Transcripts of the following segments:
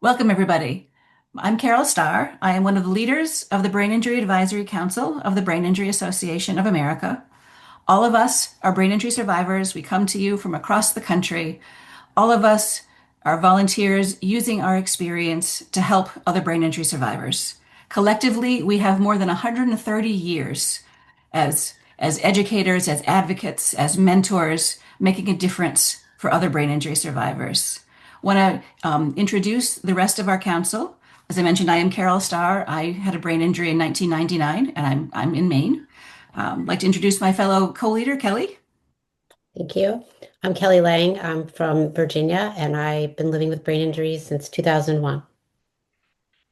Welcome, everybody. I'm Carol Starr. I am one of the leaders of the Brain Injury Advisory Council of the Brain Injury Association of America. All of us are brain injury survivors. We come to you from across the country. All of us are volunteers using our experience to help other brain injury survivors. Collectively, we have more than 130 years as educators, as advocates, as mentors, making a difference for other brain injury survivors. Want to introduce the rest of our council. As I mentioned, I am Carol Starr. I had a brain injury in 1999, and I'm in Maine. I'd like to introduce my fellow co-leader, Kellie. Thank you. I'm Kellie Lang. I'm from Virginia, and I've been living with brain injuries since 2001.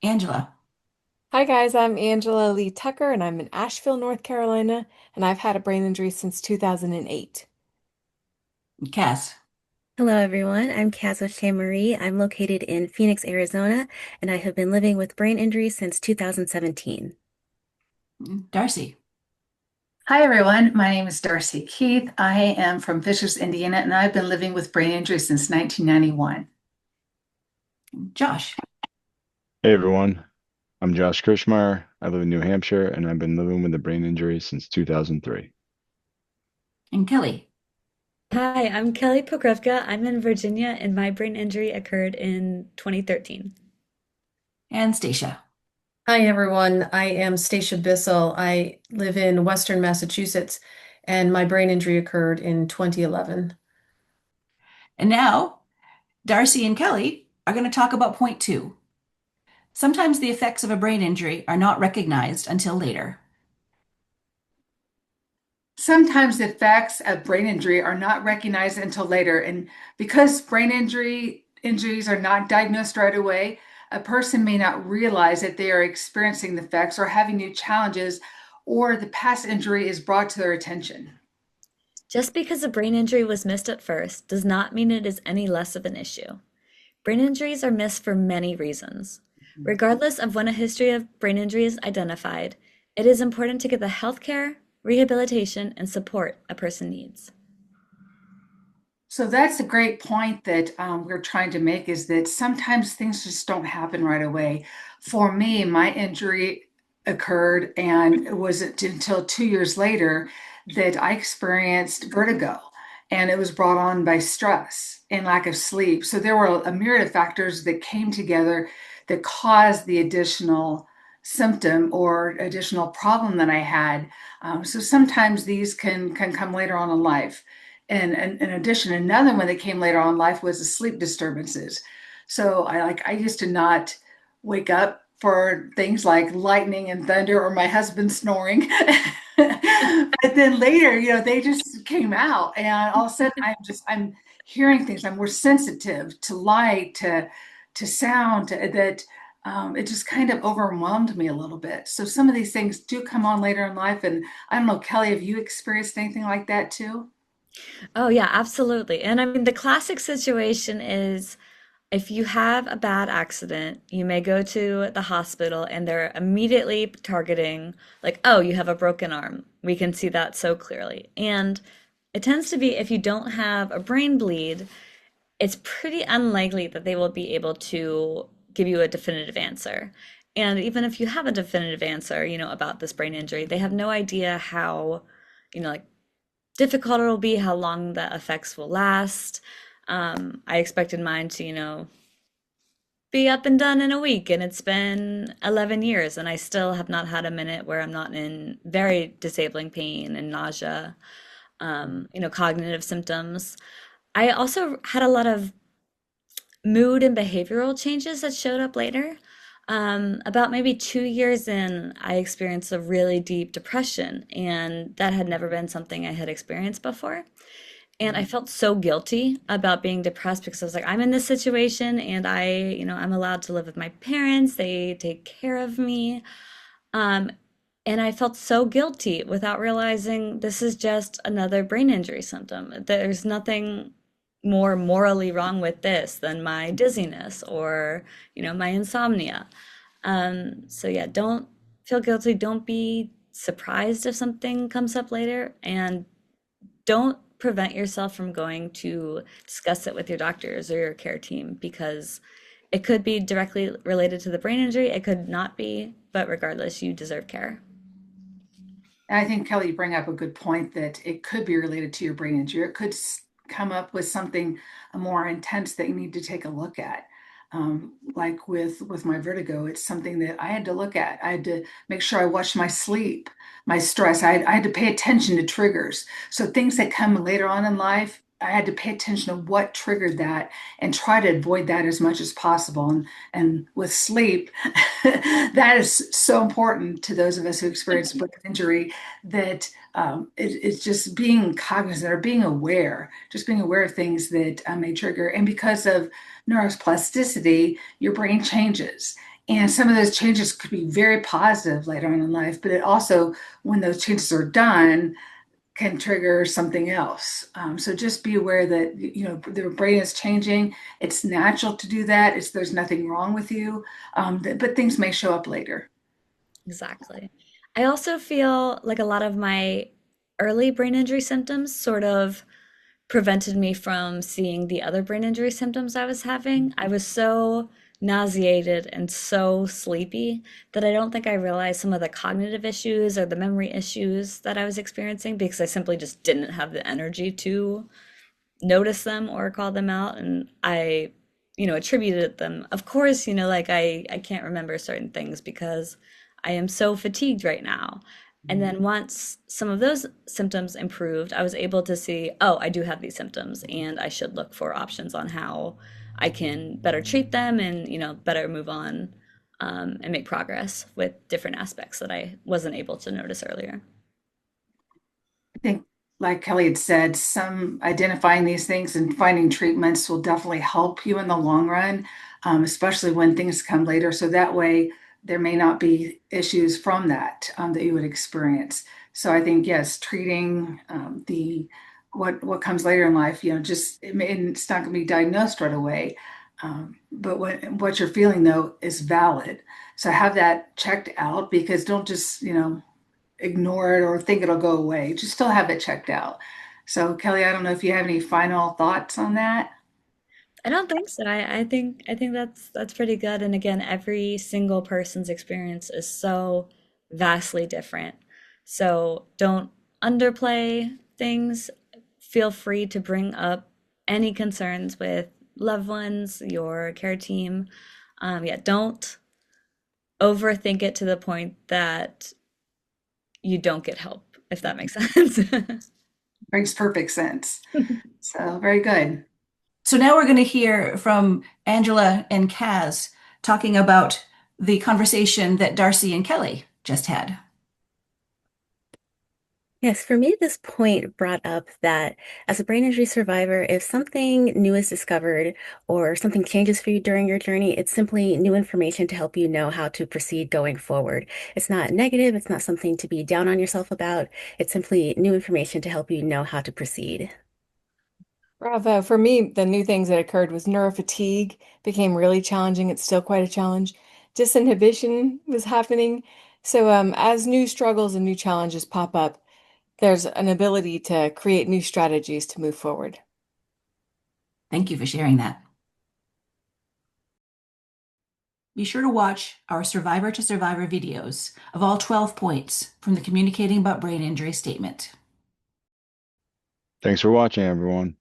Angela. Hi guys, I'm Angela Lee Tucker and I'm in Asheville, North Carolina, and I've had a brain injury since 2008. And Cass. Hello, everyone. I'm Caswich Marie. I'm located in Phoenix, Arizona, and I have been living with brain injury since 2017. Darcy. Hi, everyone. My name is Darcy Keith. I am from Fishers, Indiana, and I've been living with brain injury since 1991. Josh. Hey everyone, I'm Josh Kirschmeyer. I live in New Hampshire and I've been living with a brain injury since 2003. And Kellie. Hi, I'm Kellie Pokrifka. I'm in Virginia, and my brain injury occurred in 2013. And Stacia. Hi, everyone. I am Stacia Bissell. I live in Western Massachusetts, and my brain injury occurred in 2011. And now, Darcy and Kellie are going to talk about point two. Sometimes the effects of a brain injury are not recognized until later. Sometimes the effects of brain injury are not recognized until later, and because injuries are not diagnosed right away, a person may not realize that they are experiencing the effects or having new challenges, or the past injury is brought to their attention. Just because a brain injury was missed at first does not mean it is any less of an issue. Brain injuries are missed for many reasons. Regardless of when a history of brain injury is identified, it is important to get the healthcare, rehabilitation, and support a person needs. So that's a great point that we're trying to make, is that sometimes things just don't happen right away. For me, my injury occurred, and it wasn't until 2 years later that I experienced vertigo, and it was brought on by stress and lack of sleep. So there were a myriad of factors that came together that caused the additional symptom or additional problem that I had. So sometimes these can come later on in life. And in addition, another one that came later on in life was the sleep disturbances. So I used to not wake up for things like lightning and thunder or my husband snoring. But then later, they just came out, and all of a sudden I'm hearing things. I'm more sensitive to light, to sound, that it just kind of overwhelmed me a little bit. So some of these things do come on later in life. And I don't know, Kellie, have you experienced anything like that too? Oh, yeah, absolutely. And I mean, the classic situation is if you have a bad accident, you may go to the hospital and they're immediately targeting, like, oh, you have a broken arm. We can see that so clearly. And it tends to be if you don't have a brain bleed, it's pretty unlikely that they will be able to give you a definitive answer. And even if you have a definitive answer, about this brain injury, they have no idea how, like difficult it'll be, how long the effects will last. I expected mine to, be up and done in a week, and it's been 11 years, and I still have not had a minute where I'm not in very disabling pain and nausea, cognitive symptoms. I also had a lot of mood and behavioral changes that showed up later. About maybe 2 years in, I experienced a really deep depression, and that had never been something I had experienced before. And I felt so guilty about being depressed because I was like, I'm in this situation and I'm allowed to live with my parents. They take care of me. Um, and I felt so guilty without realizing this is just another brain injury symptom. There's nothing more morally wrong with this than my dizziness or, my insomnia. So yeah, don't feel guilty. Don't be surprised if something comes up later, and don't prevent yourself from going to discuss it with your doctors or your care team because it could be directly related to the brain injury, it could not be, but regardless, you deserve care. And I think, Kelly, you bring up a good point that it could be related to your brain injury. It could come up with something more intense that you need to take a look at. Like with my vertigo, it's something that I had to look at. I had to make sure I watched my sleep, my stress. I had to pay attention to triggers. So things that come later on in life, I had to pay attention to what triggered that and try to avoid that as much as possible. And with sleep, that is so important to those of us who experience brain injury that it's just being cognizant or being aware, just being aware of things that may trigger. And because of neuroplasticity, your brain changes. And some of those changes could be very positive later on in life, but it also, when those changes are done, can trigger something else. So just be aware that the brain is changing. It's natural to do that. There's nothing wrong with you, but things may show up later. Exactly. I also feel like a lot of my early brain injury symptoms sort of prevented me from seeing the other brain injury symptoms I was having. I was so nauseated and so sleepy that I don't think I realized some of the cognitive issues or the memory issues that I was experiencing because I simply just didn't have the energy to notice them or call them out. And I, attributed them. Of course, like I can't remember certain things because I am so fatigued right now. And then once some of those symptoms improved, I was able to see, oh, I do have these symptoms and I should look for options on how I can better treat them and, better move on, and make progress with different aspects that I wasn't able to notice earlier. I think, like Kelly had said, some identifying these things and finding treatments will definitely help you in the long run, especially when things come later. So that way, there may not be issues from that that you would experience. So I think yes, treating the what comes later in life, it's not going to be diagnosed right away. But what you're feeling though is valid. So have that checked out because don't just ignore it or think it'll go away. Just still have it checked out. So, Kelly, I don't know if you have any final thoughts on that. I don't think so. I think that's pretty good. And again, every single person's experience is so vastly different. So don't underplay things. Feel free to bring up any concerns with loved ones, your care team. Yeah, don't overthink it to the point that you don't get help, if that makes sense. Makes perfect sense. So, very good. So now we're going to hear from Angela and Kaz talking about the conversation that Darcy and Kellie just had. Yes, for me, this point brought up that as a brain injury survivor, if something new is discovered or something changes for you during your journey, it's simply new information to help you know how to proceed going forward. It's not negative, it's not something to be down on yourself about. It's simply new information to help you know how to proceed. Bravo. For me, the new things that occurred was neurofatigue became really challenging. It's still quite a challenge. Disinhibition was happening. So, as new struggles and new challenges pop up, there's an ability to create new strategies to move forward. Thank you for sharing that. Be sure to watch our Survivor to Survivor videos of all 12 points from the Communicating About Brain Injury statement. Thanks for watching, everyone.